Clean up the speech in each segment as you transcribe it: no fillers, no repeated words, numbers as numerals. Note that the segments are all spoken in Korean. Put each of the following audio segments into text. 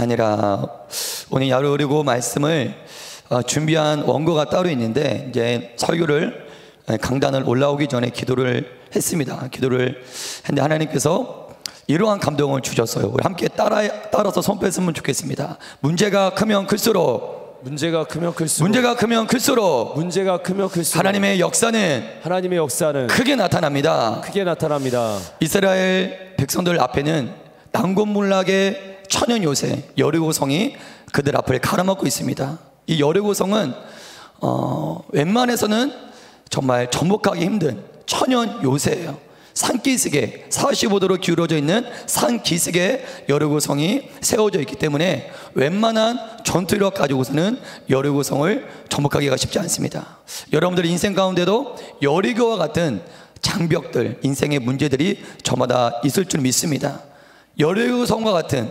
아니라. 오늘 여리고 말씀을 준비한 원고가 따로 있는데 이제 설교를 강단을 올라오기 전에 기도를 했습니다. 기도를 했는데 하나님께서 이러한 감동을 주셨어요. 우리 함께 따라서 손 뺐으면 좋겠습니다. 문제가 크면 클수록 하나님의 역사는 크게 나타납니다. 이스라엘 백성들 앞에는 난곤몰락의 천연 요새 여리고성이 그들 앞을 가로막고 있습니다. 이 여리고성은 웬만해서는 정말 정복하기 힘든 천연 요새예요. 산기슭에 45도로 기울어져 있는 산기슭에 여리고성이 세워져 있기 때문에 웬만한 전투력 가지고서는 여리고성을 정복하기가 쉽지 않습니다. 여러분들의 인생 가운데도 여리고와 같은 장벽들, 인생의 문제들이 저마다 있을 줄 믿습니다. 여리고성과 같은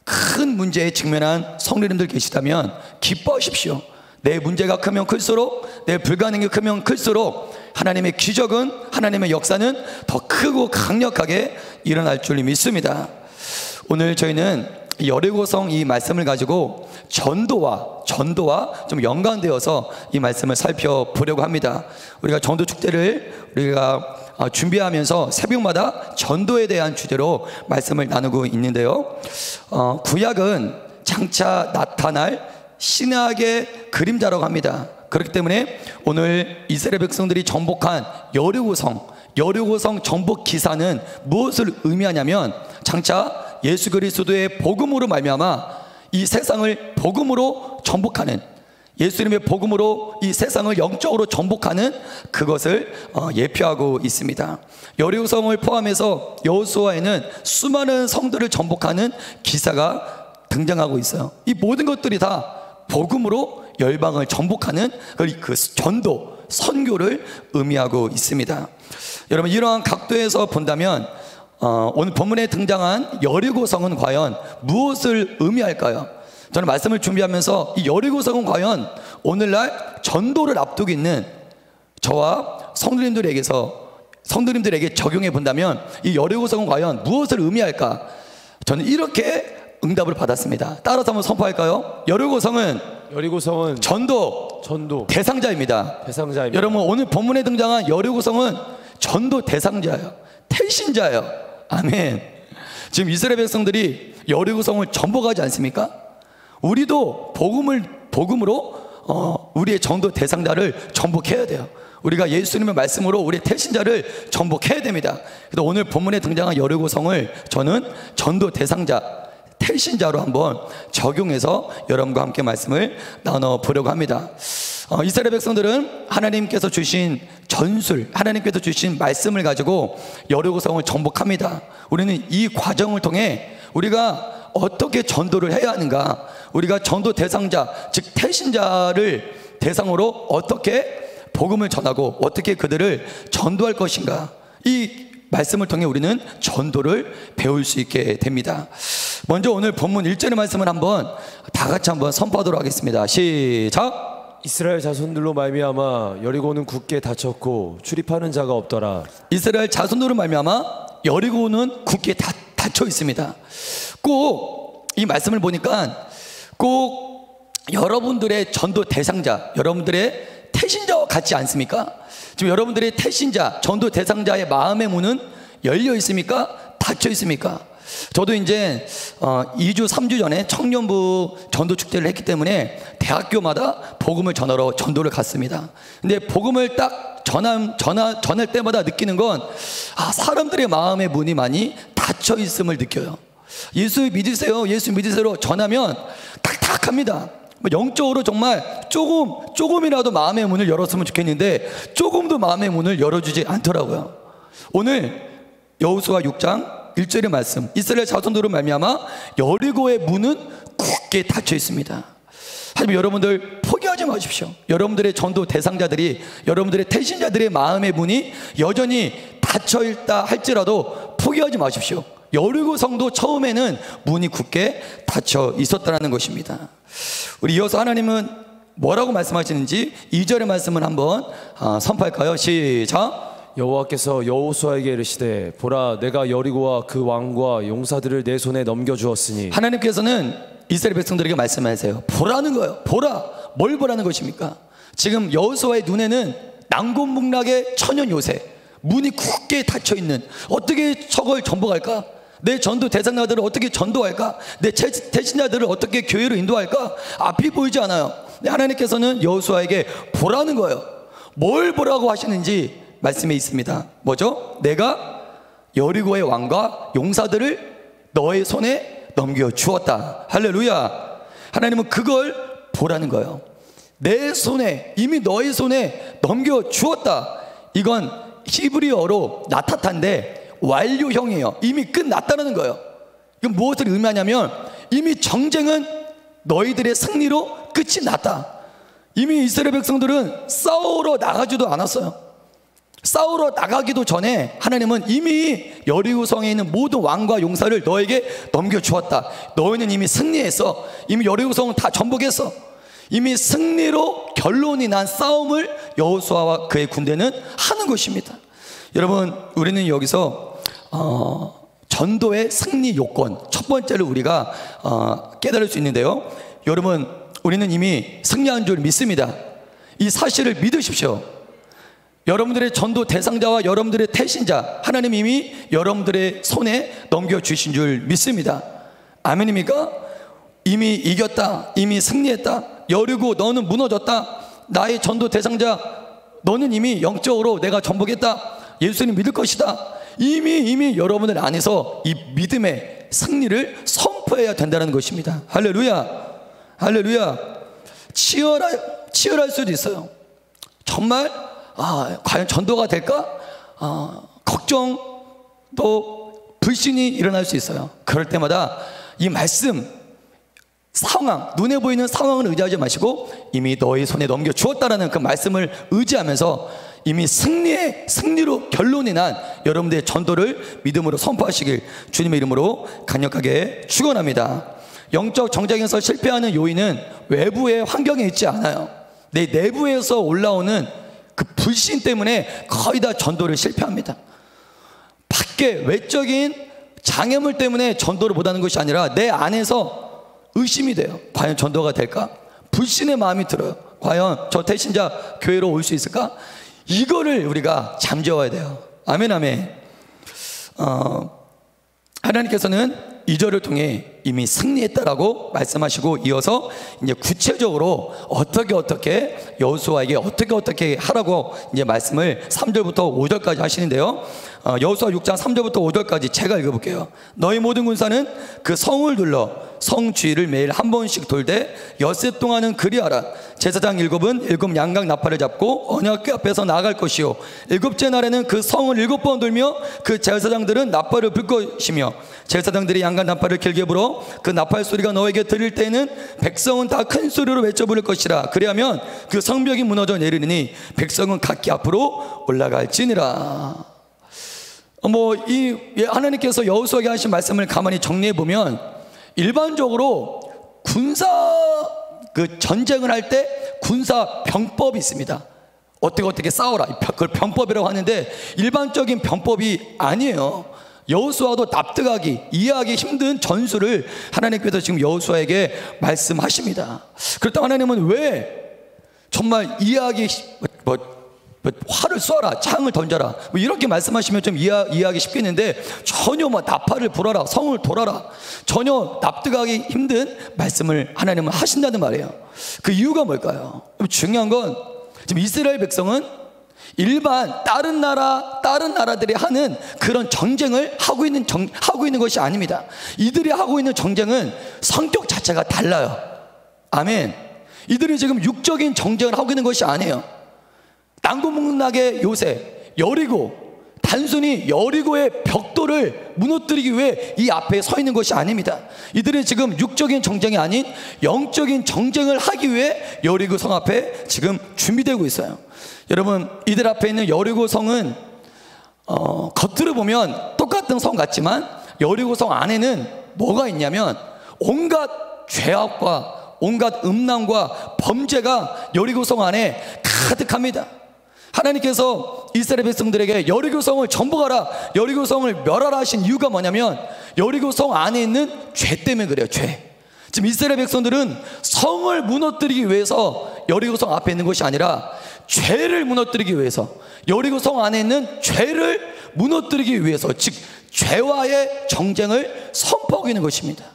큰 문제에 직면한 성도님들 계시다면 기뻐하십시오. 내 문제가 크면 클수록, 내 불가능이 크면 클수록 하나님의 기적은, 하나님의 역사는 더 크고 강력하게 일어날 줄 믿습니다. 오늘 저희는 여리고성 이 말씀을 가지고 전도와 좀 연관되어서 이 말씀을 살펴보려고 합니다. 우리가 전도 축제를 우리가 준비하면서 새벽마다 전도에 대한 주제로 말씀을 나누고 있는데요, 구약은 장차 나타날 신약의 그림자라고 합니다. 그렇기 때문에 오늘 이스라엘 백성들이 정복한 여리고성 정복 기사는 무엇을 의미하냐면, 장차 예수 그리스도의 복음으로 말미암아 이 세상을 복음으로 정복하는, 예수님의 복음으로 이 세상을 영적으로 정복하는 그것을 예표하고 있습니다. 여리고성을 포함해서 여호수아에는 수많은 성들을 정복하는 기사가 등장하고 있어요. 이 모든 것들이 다 복음으로 열방을 정복하는 그 전도, 선교를 의미하고 있습니다. 여러분, 이러한 각도에서 본다면 오늘 본문에 등장한 여리고성은 과연 무엇을 의미할까요? 저는 말씀을 준비하면서 이 여리고성은 과연 오늘날 전도를 앞두고 있는 저와 성도님들에게 적용해 본다면 이 여리고성은 과연 무엇을 의미할까? 저는 이렇게 응답을 받았습니다. 따라서 한번 선포할까요? 여리고성은 전도 대상자입니다. 여러분, 오늘 본문에 등장한 여리고성은 전도 대상자예요. 태신자예요. 아멘. 지금 이스라엘 백성들이 여리고성을 정복하지 않습니까? 우리도 복음으로 우리의 전도 대상자를 정복해야 돼요. 우리가 예수님의 말씀으로 우리의 태신자를 정복해야 됩니다. 그래서 오늘 본문에 등장한 여리고성을 저는 전도 대상자, 태신자로 한번 적용해서 여러분과 함께 말씀을 나눠보려고 합니다. 이스라엘 백성들은 하나님께서 주신 전술, 하나님께서 주신 말씀을 가지고 여리고성을 정복합니다. 우리는 이 과정을 통해 우리가 어떻게 전도를 해야 하는가, 우리가 전도 대상자, 즉 태신자를 대상으로 어떻게 복음을 전하고 어떻게 그들을 전도할 것인가, 이 말씀을 통해 우리는 전도를 배울 수 있게 됩니다. 먼저 오늘 본문 1절의 말씀을 한번 다 같이 한번 선포하도록 하겠습니다. 시작. 이스라엘 자손들로 말미암아 여리고는 굳게 닫혔고 출입하는 자가 없더라. 이스라엘 자손들로 말미암아 여리고는 굳게 닫혀 있습니다. 꼭 이 말씀을 보니까 꼭 여러분들의 전도 대상자, 여러분들의 태신자와 같지 않습니까? 지금 여러분들의 태신자, 전도 대상자의 마음의 문은 열려 있습니까? 닫혀 있습니까? 저도 이제 2주 3주 전에 청년부 전도 축제를 했기 때문에 대학교마다 복음을 전하러 전도를 갔습니다. 근데 복음을 딱 전할 때마다 느끼는 건 사람들의 마음의 문이 많이 닫혀 있음을 느껴요. 예수 믿으세요, 예수 믿으세요 전하면 딱딱합니다. 영적으로 정말 조금이라도 마음의 문을 열었으면 좋겠는데 조금도 마음의 문을 열어주지 않더라고요. 오늘 여호수아 6장 1절의 말씀, 이스라엘 자손들로 말미암아 여리고의 문은 굳게 닫혀 있습니다. 하지만 여러분들 포기하지 마십시오. 여러분들의 전도 대상자들이, 여러분들의 태신자들의 마음의 문이 여전히 닫혀 있다 할지라도 포기하지 마십시오. 여리고 성도 처음에는 문이 굳게 닫혀 있었다는 것입니다. 우리 이어서 하나님은 뭐라고 말씀하시는지 2절의 말씀을 한번 선포할까요? 시작. 여호와께서 여호수아에게 이르시되 보라, 내가 여리고와 그 왕과 용사들을 내 손에 넘겨주었으니. 하나님께서는 이스라엘 백성들에게 말씀하세요. 보라는 거예요. 보라. 뭘 보라는 것입니까? 지금 여호수아의 눈에는 난공불락의 천연 요새, 문이 굳게 닫혀있는, 어떻게 저걸 전복할까? 내 전도 대상자들을 어떻게 전도할까? 내 대신자들을 어떻게 교회로 인도할까? 앞이 보이지 않아요. 하나님께서는 여호수아에게 보라는 거예요. 뭘 보라고 하시는지 말씀에 있습니다. 뭐죠? 내가 여리고의 왕과 용사들을 너의 손에 넘겨주었다. 할렐루야. 하나님은 그걸 보라는 거예요. 내 손에, 이미 너의 손에 넘겨주었다. 이건 히브리어로 나타탄데 완료형이에요. 이미 끝났다는 거예요. 이건 무엇을 의미하냐면 이미 정쟁은 너희들의 승리로 끝이 났다. 이미 이스라엘 백성들은 싸우러 나가지도 않았어요. 싸우러 나가기도 전에 하나님은 이미 여리고성에 있는 모든 왕과 용사를 너에게 넘겨주었다. 너희는 이미 승리했어. 이미 여리고성은 다 전복했어. 이미 승리로 결론이 난 싸움을 여호수아와 그의 군대는 하는 것입니다. 여러분, 우리는 여기서 전도의 승리 요건 첫 번째를 우리가 깨달을 수 있는데요. 여러분, 우리는 이미 승리한 줄 믿습니다. 이 사실을 믿으십시오. 여러분들의 전도 대상자와 여러분들의 태신자, 하나님 이미 여러분들의 손에 넘겨주신 줄 믿습니다. 아멘입니까? 이미 이겼다. 이미 승리했다. 여리고 너는 무너졌다. 나의 전도 대상자, 너는 이미 영적으로 내가 전복했다. 예수님 믿을 것이다. 이미 여러분들 안에서 이 믿음의 승리를 선포해야 된다는 것입니다. 할렐루야. 할렐루야. 치열할 수도 있어요. 정말 과연 전도가 될까? 걱정 또 불신이 일어날 수 있어요. 그럴 때마다 이 말씀, 상황, 눈에 보이는 상황을 의지하지 마시고 이미 너의 손에 넘겨주었다라는 그 말씀을 의지하면서 이미 승리로 결론이 난 여러분들의 전도를 믿음으로 선포하시길 주님의 이름으로 강력하게 축원합니다. 영적 정쟁에서 실패하는 요인은 외부의 환경에 있지 않아요. 내 내부에서 올라오는 그 불신 때문에 거의 다 전도를 실패합니다. 밖에 외적인 장애물 때문에 전도를 못하는 것이 아니라 내 안에서 의심이 돼요. 과연 전도가 될까? 불신의 마음이 들어요. 과연 저 태신자 교회로 올 수 있을까? 이거를 우리가 잠재워야 돼요. 아멘, 아멘. 하나님께서는 2절을 통해 이미 승리했다라고 말씀하시고 이어서 이제 구체적으로 어떻게 여호수아에게 어떻게 하라고 이제 말씀을 3절부터 5절까지 하시는데요. 여호수아 6장 3절부터 5절까지 제가 읽어볼게요. 너희 모든 군사는 그 성을 둘러 성 주위를 매일 한 번씩 돌되 엿새 동안은 그리하라. 제사장 7은 7 양각 나팔을 잡고 언약궤 앞에서 나아갈 것이요 7째 날에는 그 성을 7번 돌며 그 제사장들은 나팔을 불 것이며 제사장들이 양각 나팔을 길게 불어 그 나팔 소리가 너에게 들릴 때에는 백성은 다 큰 소리로 외쳐 부를 것이라. 그리하면 그 성벽이 무너져 내리니 백성은 각기 앞으로 올라갈지니라. 이 하나님께서 여호수아에게 하신 말씀을 가만히 정리해 보면 일반적으로 군사 그 전쟁을 할 때 군사 병법이 있습니다. 어떻게 싸워라, 그걸 병법이라고 하는데 일반적인 병법이 아니에요. 여호수아도 납득하기, 이해하기 힘든 전술을 하나님께서 지금 여호수아에게 말씀하십니다. 그렇다고 하나님은 왜 정말 이해하기 활을 쏘아라, 창을 던져라 이렇게 말씀하시면 좀 이해하기 쉽겠는데 전혀 나팔을 불어라, 성을 돌아라, 전혀 납득하기 힘든 말씀을 하나님은 하신다는 말이에요. 그 이유가 뭘까요? 중요한 건 지금 이스라엘 백성은 일반 다른 나라들이 하는 그런 전쟁을 하고 있는 것이 아닙니다. 이들이 하고 있는 전쟁은 성격 자체가 달라요. 아멘. 이들이 지금 육적인 전쟁을 하고 있는 것이 아니에요. 난공불락의 요새 여리고, 단순히 여리고의 벽돌을 무너뜨리기 위해 이 앞에 서 있는 것이 아닙니다. 이들은 지금 육적인 전쟁이 아닌 영적인 전쟁을 하기 위해 여리고 성 앞에 지금 준비되고 있어요. 여러분, 이들 앞에 있는 여리고 성은 겉으로 보면 똑같은 성 같지만 여리고 성 안에는 뭐가 있냐면 온갖 죄악과 온갖 음란과 범죄가 여리고 성 안에 가득합니다. 하나님께서 이스라엘 백성들에게 여리고 성을 전복하라, 여리고 성을 멸하라 하신 이유가 뭐냐면 여리고 성 안에 있는 죄 때문에 그래요. 죄. 지금 이스라엘 백성들은 성을 무너뜨리기 위해서 여리고성 앞에 있는 것이 아니라 죄를 무너뜨리기 위해서, 여리고성 안에 있는 죄를 무너뜨리기 위해서, 즉 죄와의 정쟁을 선포하고 있는 것입니다.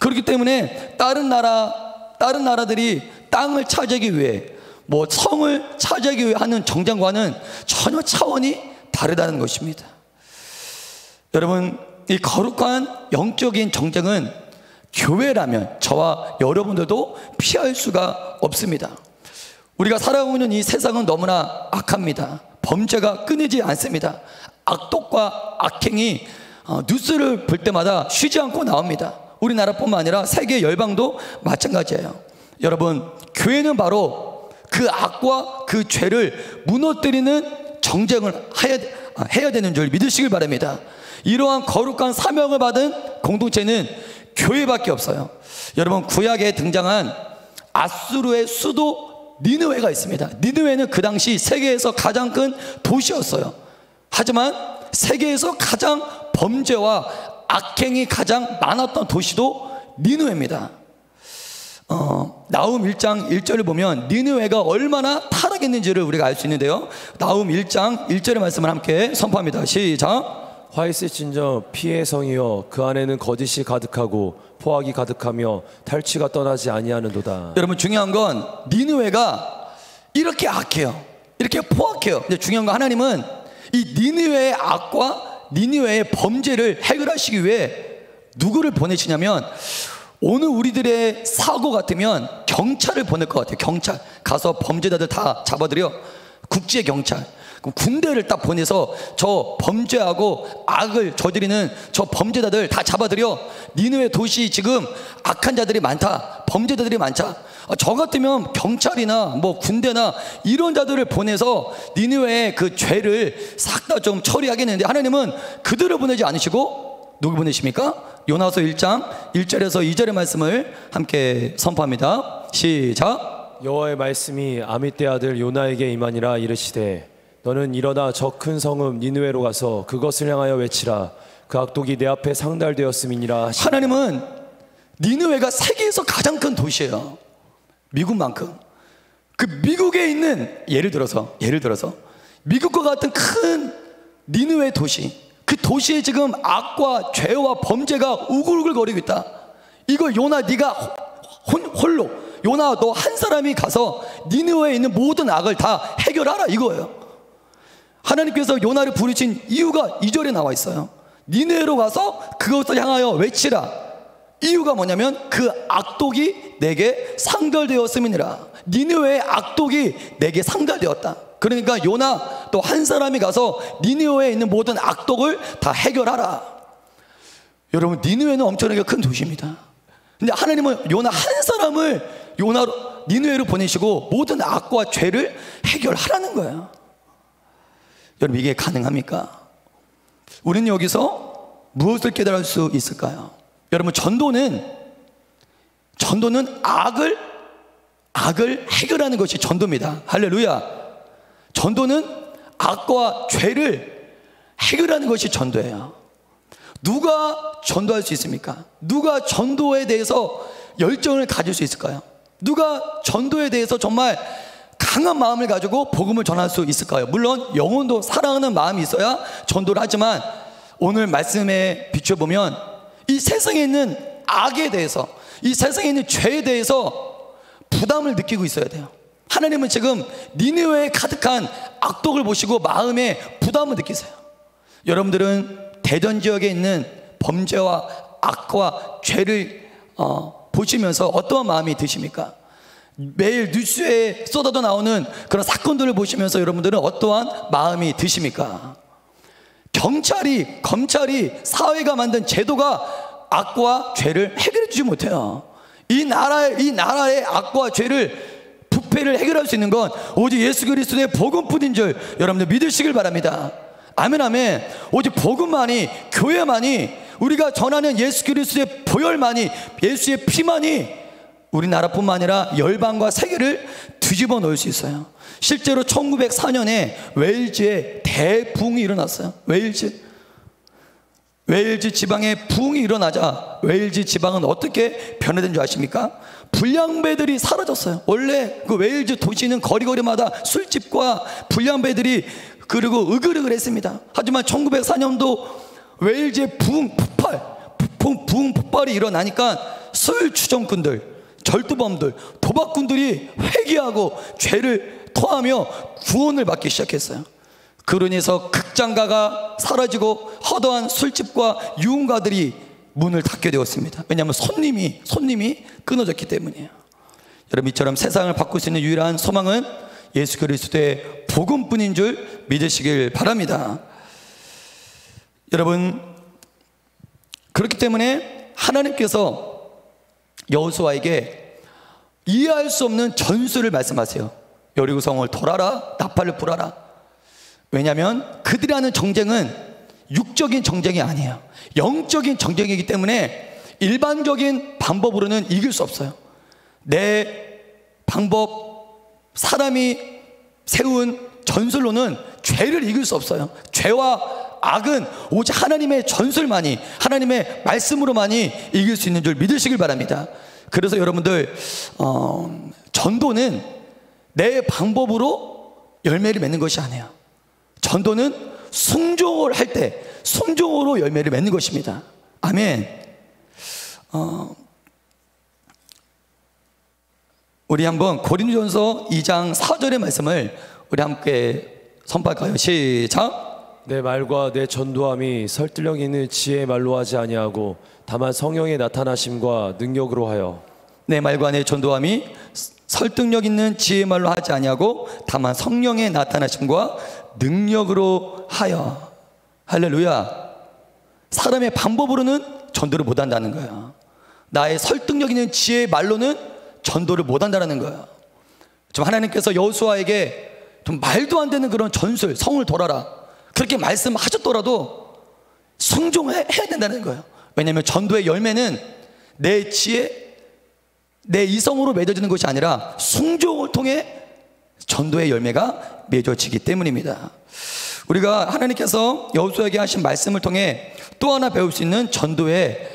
그렇기 때문에 다른 나라들이 땅을 차지하기 위해, 뭐 성을 차지하기 위해 하는 정쟁과는 전혀 차원이 다르다는 것입니다. 여러분, 이 거룩한 영적인 정쟁은 교회라면 저와 여러분들도 피할 수가 없습니다. 우리가 살아가고 있는 이 세상은 너무나 악합니다. 범죄가 끊이지 않습니다. 악독과 악행이 뉴스를 볼 때마다 쉬지 않고 나옵니다. 우리나라뿐만 아니라 세계 열방도 마찬가지예요. 여러분, 교회는 바로 그 악과 그 죄를 무너뜨리는 정쟁을 해야 되는 줄 믿으시길 바랍니다. 이러한 거룩한 사명을 받은 공동체는 교회밖에 없어요. 여러분, 구약에 등장한 아수르의 수도 니느웨가 있습니다. 니느웨는 그 당시 세계에서 가장 큰 도시였어요. 하지만 세계에서 가장 범죄와 악행이 가장 많았던 도시도 니느웨입니다. 나훔 1장 1절을 보면 니느웨가 얼마나 타락했는지를 우리가 알 수 있는데요. 나훔 1장 1절의 말씀을 함께 선포합니다. 시작. 화 있을 진저 피의 성이여 그 안에는 거짓이 가득하고 포악이 가득하며 탈취가 떠나지 아니하는도다. 여러분, 중요한 건 니느웨가 이렇게 악해요. 이렇게 포악해요. 근데 중요한 건 하나님은 이 니느웨의 악과 니느웨의 범죄를 해결하시기 위해 누구를 보내시냐면, 오늘 우리들의 사고 같으면 경찰을 보낼 것 같아요. 경찰 가서 범죄자들 다 잡아들여. 국제 경찰, 군대를 딱 보내서 저 범죄하고 악을 저지르는 저 범죄자들 다 잡아들여. 니느웨 도시 지금 악한 자들이 많다, 범죄자들이 많다. 저 같으면 경찰이나 뭐 군대나 이런 자들을 보내서 니느웨의 그 죄를 싹 다 좀 처리하겠는데, 하나님은 그들을 보내지 않으시고 누구 보내십니까? 요나서 1장 1절에서 2절의 말씀을 함께 선포합니다. 시작. 여호와의 말씀이 아미떼 아들 요나에게 임하니라. 이르시되 너는 일어나 저 큰 성읍 니느웨로 가서 그것을 향하여 외치라. 그 악독이 내 앞에 상달되었음이니라. 하나님은 니느웨가 세계에서 가장 큰 도시예요. 미국만큼. 그 미국에 있는 예를 들어서 미국과 같은 큰 니느웨 도시, 그 도시에 지금 악과 죄와 범죄가 우글우글거리고 있다. 이거 요나, 네가 홀로, 요나 너 한 사람이 가서 니느웨에 있는 모든 악을 다 해결하라, 이거예요. 하나님께서 요나를 부르신 이유가 2절에 나와 있어요. 니느웨로 가서 그것을 향하여 외치라. 이유가 뭐냐면 그 악독이 내게 상달되었음이니라. 니느웨의 악독이 내게 상달되었다. 그러니까 요나 또 한 사람이 가서 니느웨에 있는 모든 악독을 다 해결하라. 여러분, 니느웨는 엄청나게 큰 도시입니다. 근데 하나님은 요나 한 사람을 니느웨로 보내시고 모든 악과 죄를 해결하라는 거예요. 여러분, 이게 가능합니까? 우리는 여기서 무엇을 깨달을 수 있을까요? 여러분, 전도는 악을 해결하는 것이 전도입니다. 할렐루야. 전도는 악과 죄를 해결하는 것이 전도예요. 누가 전도할 수 있습니까? 누가 전도에 대해서 열정을 가질 수 있을까요? 누가 전도에 대해서 정말 강한 마음을 가지고 복음을 전할 수 있을까요? 물론 영혼도 사랑하는 마음이 있어야 전도를 하지만, 오늘 말씀에 비춰보면 이 세상에 있는 악에 대해서, 이 세상에 있는 죄에 대해서 부담을 느끼고 있어야 돼요. 하나님은 지금 니느웨에 가득한 악독을 보시고 마음에 부담을 느끼세요. 여러분들은 대전 지역에 있는 범죄와 악과 죄를 보시면서 어떠한 마음이 드십니까? 매일 뉴스에 쏟아져 나오는 그런 사건들을 보시면서 여러분들은 어떠한 마음이 드십니까? 경찰이, 검찰이, 사회가 만든 제도가 악과 죄를 해결해 주지 못해요. 이 나라의 악과 죄를, 부패를 해결할 수 있는 건 오직 예수 그리스도의 복음뿐인 줄 여러분들 믿으시길 바랍니다. 아멘, 아멘. 오직 복음만이, 교회만이, 우리가 전하는 예수 그리스도의 보혈만이, 예수의 피만이 우리나라뿐만 아니라 열방과 세계를 뒤집어 놓을 수 있어요. 실제로 1904년에 웨일즈에 대붕이 일어났어요. 웨일즈 지방에 부흥이 일어나자 웨일즈 지방은 어떻게 변화된 줄 아십니까? 불량배들이 사라졌어요. 원래 그 웨일즈 도시는 거리거리마다 술집과 불량배들이 그리고 으글으글했습니다. 하지만 1904년도 웨일즈의 부흥 폭발이 일어나니까 술 추종꾼들, 절도범들, 도박꾼들이 회개하고 죄를 토하며 구원을 받기 시작했어요. 그로 인해서 극장가가 사라지고 허다한 술집과 유흥가들이 문을 닫게 되었습니다. 왜냐하면 손님이 끊어졌기 때문이에요. 여러분, 이처럼 세상을 바꿀 수 있는 유일한 소망은 예수 그리스도의 복음뿐인 줄 믿으시길 바랍니다. 여러분, 그렇기 때문에 하나님께서 여호수아에게 이해할 수 없는 전술을 말씀하세요. 여리고성을 돌아라, 나팔을 불어라. 왜냐하면 그들이 하는 정쟁은 육적인 정쟁이 아니에요. 영적인 정쟁이기 때문에 일반적인 방법으로는 이길 수 없어요. 내 방법, 사람이 세운 전술로는 죄를 이길 수 없어요. 죄와 악은 오직 하나님의 전술만이, 하나님의 말씀으로만이 이길 수 있는 줄 믿으시길 바랍니다. 그래서 여러분들 전도는 내 방법으로 열매를 맺는 것이 아니에요. 전도는 순종을 할 때 순종으로 열매를 맺는 것입니다. 아멘. 우리 한번 고린도전서 2장 4절의 말씀을 우리 함께 선포할까요? 시작. 내 말과 내 전도함이 설득력 있는 지혜의 말로 하지 아니하고 다만 성령의 나타나심과 능력으로 하여. 내 말과 내 전도함이 설득력 있는 지혜의 말로 하지 아니하고 다만 성령의 나타나심과 능력으로 하여. 할렐루야. 사람의 방법으로는 전도를 못한다는 거야. 나의 설득력 있는 지혜의 말로는 전도를 못한다는 거야. 좀 하나님께서 여호수아에게 좀 말도 안 되는 그런 전술, 성을 돌아라, 그렇게 말씀하셨더라도 순종해야 된다는 거예요. 왜냐하면 전도의 열매는 내 지혜, 내 이성으로 맺어지는 것이 아니라 순종을 통해 전도의 열매가 맺어지기 때문입니다. 우리가 하나님께서 여호수아에게 하신 말씀을 통해 또 하나 배울 수 있는 전도의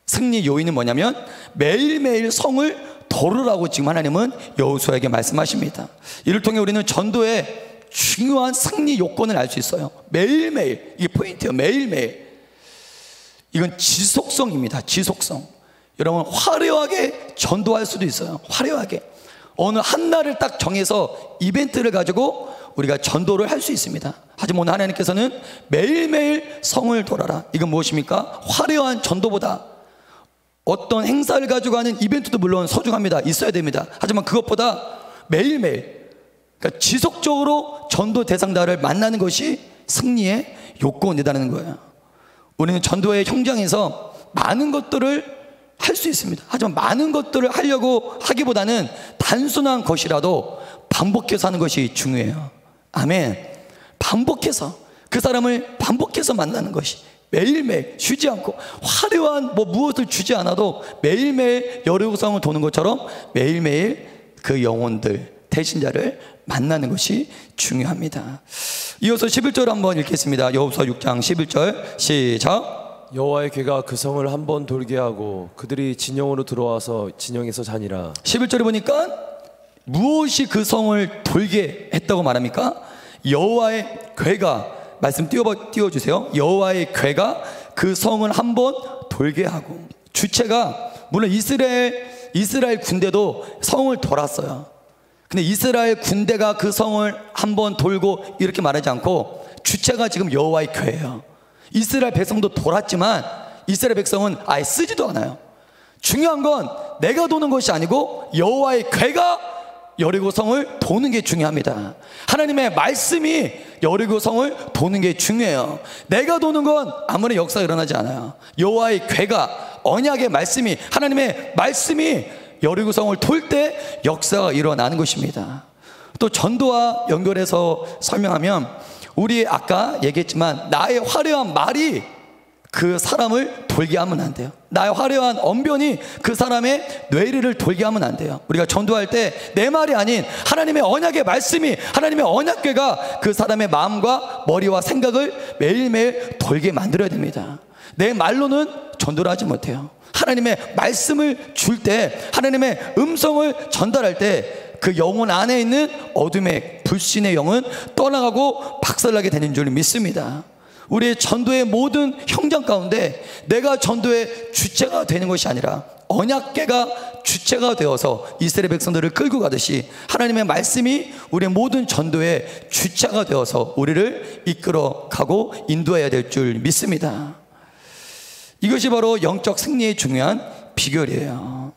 승리 요인은 뭐냐면 매일매일 성을 돌으라고 지금 하나님은 여호수아에게 말씀하십니다. 이를 통해 우리는 전도의 중요한 승리 요건을 알 수 있어요. 매일매일, 이게 포인트예요. 매일매일. 이건 지속성입니다. 지속성. 여러분, 화려하게 전도할 수도 있어요. 화려하게 어느 한 날을 딱 정해서 이벤트를 가지고 우리가 전도를 할 수 있습니다. 하지만 오늘 하나님께서는 매일매일 성을 돌아라. 이건 무엇입니까? 화려한 전도보다 어떤 행사를 가지고 하는 이벤트도 물론 소중합니다. 있어야 됩니다. 하지만 그것보다 매일매일, 그러니까 지속적으로 전도 대상자를 만나는 것이 승리의 요건이라는 거예요. 우리는 전도의 현장에서 많은 것들을 할 수 있습니다. 하지만 많은 것들을 하려고 하기보다는 단순한 것이라도 반복해서 하는 것이 중요해요. 아멘. 반복해서, 그 사람을 반복해서 만나는 것이, 매일매일 쉬지 않고 화려한 무엇을 주지 않아도 매일매일 여리고성을 도는 것처럼 매일매일 그 영혼들, 대신자를 만나는 것이 중요합니다. 이어서 11절 한번 읽겠습니다. 여호수아 6장 11절 시작. 여호와의 궤가 그 성을 한 번 돌게 하고 그들이 진영으로 들어와서 진영에서 자니라. 11절에 보니까 무엇이 그 성을 돌게 했다고 말합니까? 여호와의 궤가, 말씀 띄워주세요. 여호와의 궤가 그 성을 한 번 돌게 하고, 주체가 물론 이스라엘 군대도 성을 돌았어요. 근데 이스라엘 군대가 그 성을 한 번 돌고 이렇게 말하지 않고 주체가 지금 여호와의 궤예요. 이스라엘 백성도 돌았지만 이스라엘 백성은 아예 쓰지도 않아요. 중요한 건 내가 도는 것이 아니고 여호와의 궤가 여리고성을 도는 게 중요합니다. 하나님의 말씀이 여리고성을 도는 게 중요해요. 내가 도는 건 아무런 역사가 일어나지 않아요. 여호와의 궤가, 언약의 말씀이, 하나님의 말씀이 여리고성을 돌 때 역사가 일어나는 것입니다. 또 전도와 연결해서 설명하면, 우리 아까 얘기했지만 나의 화려한 말이 그 사람을 돌게 하면 안 돼요. 나의 화려한 언변이 그 사람의 뇌리를 돌게 하면 안 돼요. 우리가 전도할 때 내 말이 아닌 하나님의 언약의 말씀이, 하나님의 언약궤가 그 사람의 마음과 머리와 생각을 매일매일 돌게 만들어야 됩니다. 내 말로는 전도를 하지 못해요. 하나님의 말씀을 줄 때, 하나님의 음성을 전달할 때 그 영혼 안에 있는 어둠의 불신의 영은 떠나가고 박살나게 되는 줄 믿습니다. 우리의 전도의 모든 현장 가운데 내가 전도의 주체가 되는 것이 아니라 언약궤가 주체가 되어서 이스라엘 백성들을 끌고 가듯이 하나님의 말씀이 우리의 모든 전도의 주체가 되어서 우리를 이끌어 가고 인도해야 될 줄 믿습니다. 이것이 바로 영적 승리의 중요한 비결이에요.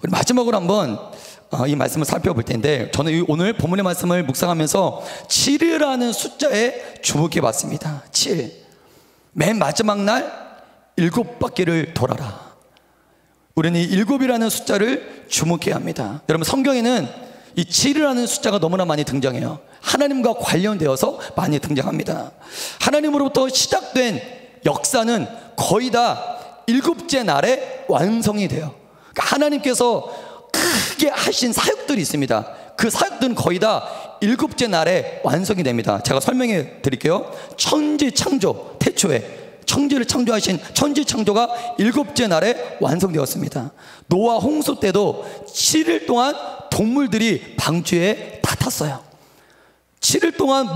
우리 마지막으로 한번 이 말씀을 살펴볼 텐데, 저는 오늘 본문의 말씀을 묵상하면서 7이라는 숫자에 주목해 봤습니다. 7. 맨 마지막 날 7바퀴를 돌아라. 우리는 이 7이라는 숫자를 주목해야 합니다. 여러분, 성경에는 이 7이라는 숫자가 너무나 많이 등장해요. 하나님과 관련되어서 많이 등장합니다. 하나님으로부터 시작된 역사는 거의 다 7째 날에 완성이 돼요. 그러니까 하나님께서 크게 하신 사역들이 있습니다. 그 사역들은 거의 다 7째 날에 완성이 됩니다. 제가 설명해 드릴게요. 천지 창조, 태초에 천지를 창조하신 천지 창조가 7째 날에 완성되었습니다. 노아 홍수 때도 7일 동안 동물들이 방주에 다 탔어요. 7일 동안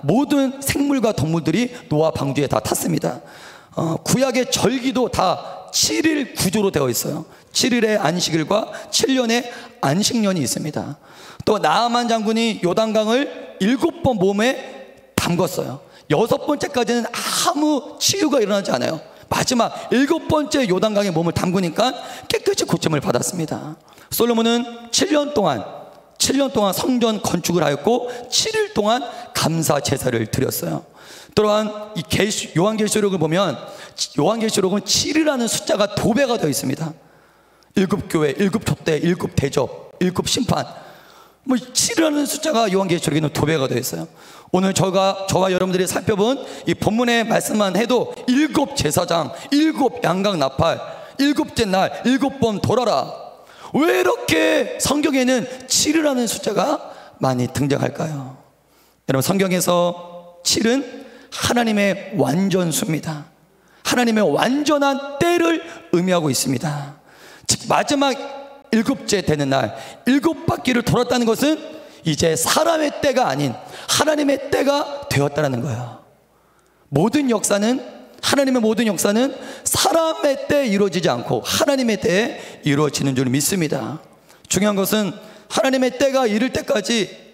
모든 생물과 동물들이 노아 방주에 다 탔습니다. 구약의 절기도 다 7일 구조로 되어 있어요. 7일의 안식일과 7년의 안식년이 있습니다. 또 나아만 장군이 요단강을 7번 몸에 담궜어요. 6번째까지는 아무 치유가 일어나지 않아요. 마지막 7번째 요단강에 몸을 담그니까 깨끗이 고침을 받았습니다. 솔로몬은 7년 동안 성전 건축을 하였고 7일 동안 감사 제사를 드렸어요. 또한 이 요한계시록을 보면 요한계시록은 7이라는 숫자가 도배가 되어 있습니다. 7교회, 7촛대, 7대접, 7심판, 7이라는 숫자가 요한계시록에는 도배가 되어 있어요. 오늘 저와 여러분들이 살펴본 이 본문의 말씀만 해도 7제사장, 7양각 나팔, 7째 날 7번 돌아라. 왜 이렇게 성경에는 7이라는 숫자가 많이 등장할까요? 여러분, 성경에서 7은 하나님의 완전수입니다. 하나님의 완전한 때를 의미하고 있습니다. 즉 마지막 7째 되는 날 7바퀴를 돌았다는 것은 이제 사람의 때가 아닌 하나님의 때가 되었다는 거예요. 하나님의 모든 역사는 사람의 때에 이루어지지 않고 하나님의 때에 이루어지는 줄 믿습니다. 중요한 것은 하나님의 때가 이를 때까지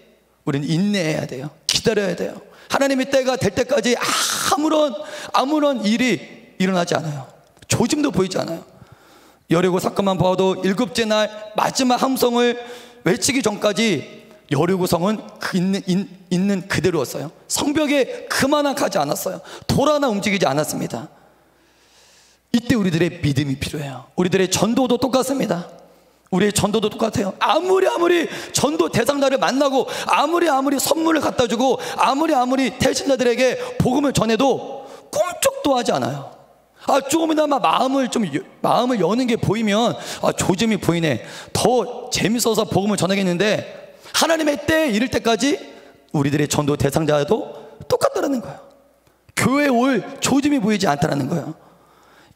우리는 인내해야 돼요. 기다려야 돼요. 하나님의 때가 될 때까지 아무런 일이 일어나지 않아요. 조짐도 보이지 않아요. 여리고 사건만 봐도 7째 날 마지막 함성을 외치기 전까지 여리고성은 있는 그대로였어요. 성벽에 그만한 가지 않았어요. 돌 하나 움직이지 않았습니다. 이때 우리들의 믿음이 필요해요. 우리들의 전도도 똑같습니다. 우리의 전도도 똑같아요. 아무리 전도 대상자를 만나고 아무리 선물을 갖다 주고 아무리 태신자들에게 복음을 전해도 꿈쩍도 하지 않아요. 조금이나마 마음을 여는 게 보이면 조짐이 보이네, 더 재밌어서 복음을 전하겠는데, 하나님의 때에 이를 때까지 우리들의 전도 대상자도 똑같다는 거예요. 교회에 올 조짐이 보이지 않다는 거예요.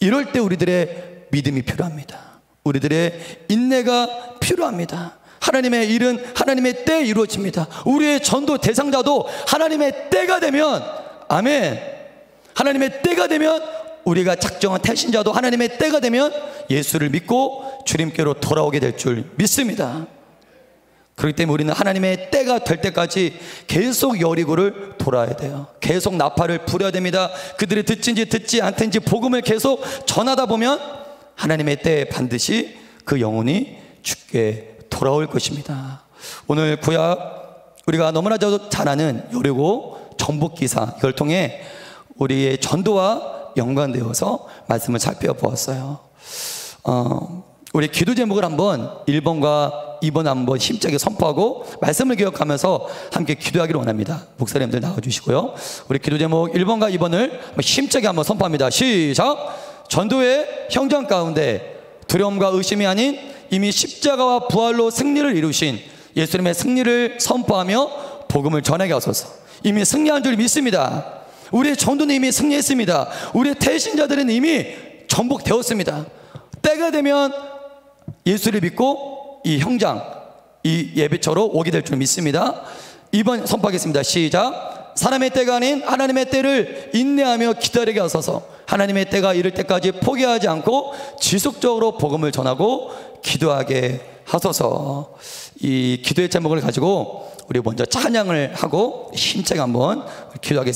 이럴 때 우리들의 믿음이 필요합니다. 우리들의 인내가 필요합니다. 하나님의 일은 하나님의 때에 이루어집니다. 우리의 전도 대상자도 하나님의 때가 되면, 아멘, 하나님의 때가 되면, 우리가 작정한 태신자도 하나님의 때가 되면 예수를 믿고 주님께로 돌아오게 될 줄 믿습니다. 그렇기 때문에 우리는 하나님의 때가 될 때까지 계속 여리고를 돌아야 돼요. 계속 나팔을 불어야 됩니다. 그들이 듣든지 듣지 않든지 복음을 계속 전하다 보면 하나님의 때에 반드시 그 영혼이 주께 돌아올 것입니다. 오늘 구약 우리가 너무나 잘 아는 여리고 정복기사, 이걸 통해 우리의 전도와 연관되어서 말씀을 살펴보았어요. 우리 기도 제목을 한번 1번과 2번 한번 힘차게 선포하고 말씀을 기억하면서 함께 기도하기를 원합니다. 목사님들 나와주시고요. 우리 기도 제목 1번과 2번을 힘차게 한번 선포합니다. 시작! 전도의 현장 가운데 두려움과 의심이 아닌 이미 십자가와 부활로 승리를 이루신 예수님의 승리를 선포하며 복음을 전하게 하소서. 이미 승리한 줄 믿습니다. 우리의 전도는 이미 승리했습니다. 우리의 태신자들은 이미 전복되었습니다. 때가 되면 예수를 믿고 이 현장, 이 예배처로 오게 될 줄 믿습니다. 2번 선포하겠습니다. 시작! 사람의 때가 아닌 하나님의 때를 인내하며 기다리게 하소서. 하나님의 때가 이를 때까지 포기하지 않고 지속적으로 복음을 전하고 기도하게 하소서. 이 기도의 제목을 가지고 우리 먼저 찬양을 하고 힘차게 한번 기도하겠습니다.